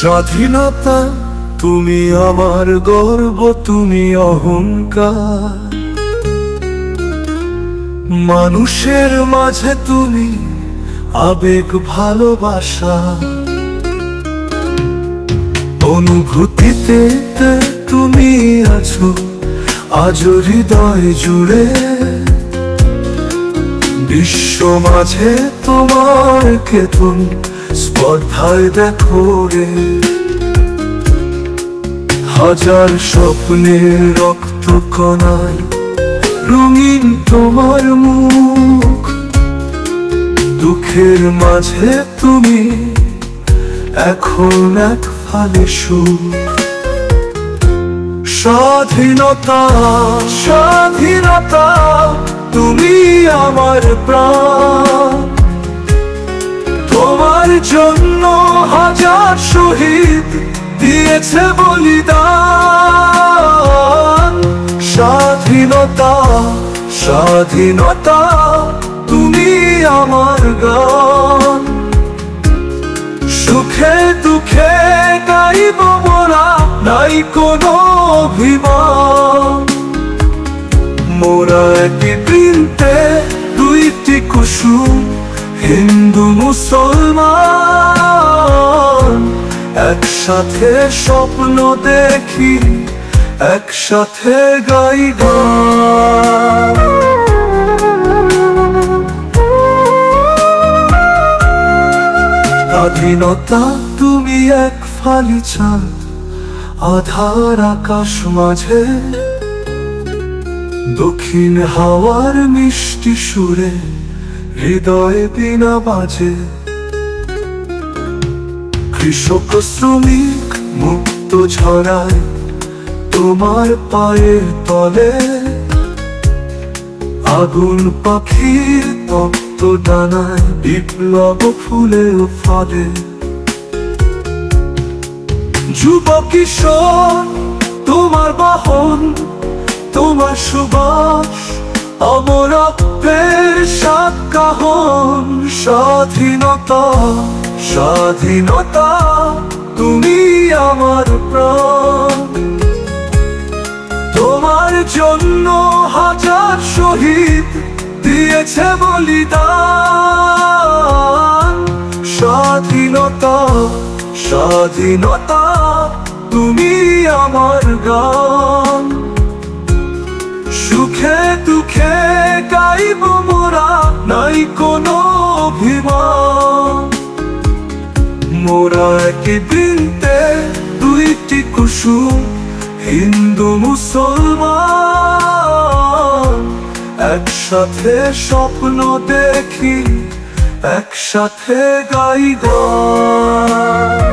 স্বাধীনতা তুমি আমার গর্ব, তুমি অহংকার। মানুষের মাঝে তুমি আবেগ, ভালোবাসা। অনুভূতিতে তুমি আছো আজও হৃদয় জুড়ে। বিশ্ব মাঝে তোমার কেতন স্পর্ধায় দেখো রে। হাজার স্বপ্নের রক্ত কণায় রঙিন তোমার মুখ। দুঃখের মাঝে তুমি এখন এক ফালি সুখ। স্বাধীনতা স্বাধীনতা তুমি আমার প্রাণ। তোমার জন্য হাজার শহীদ দিয়েছে বলিদান। স্বাধীনতা স্বাধীনতা তুমি আমার গান। সুখে দুঃখে গাইব মোরা, নাই কোনো অভিমান। মোরা একই বৃন্তে দুইটি কুসুম, হিন্দু মুসলমান। একসাথে স্বপ্ন দেখি, একসাথে গাই গান। স্বাধীনতা তুমি এক ফালি চাঁদ আধার আকাশ মাঝে। দক্ষিণ হাওয়ার মিষ্টি সুরে হৃদয়ে বীণা বাজে। কৃষক শ্রমিক মুক্ত ঝরায় তোমার পায়ের তলে। আগুন পাখির তপ্ত ডানায় বিপ্লব ফুলে ও ফলে। যুব কিশোর তোমার বাহন, তোমার সুবাস অমরত্বের সাত কাহন। স্বাধীনতা স্বাধীনতা তুমি আমার প্রাণ। তোমার জন্য হাজার শহীদ দিয়েছে বলিদান। স্বাধীনতা স্বাধীনতা তুমি আমার গান। সুখে দুঃখে গাইব মোরা, নাই কোনো অভিমান। মোরা একই বৃন্তে দুইটি কুসুম, হিন্দু মুসলমান। একসাথে স্বপ্ন দেখি, একসাথে গাই গান।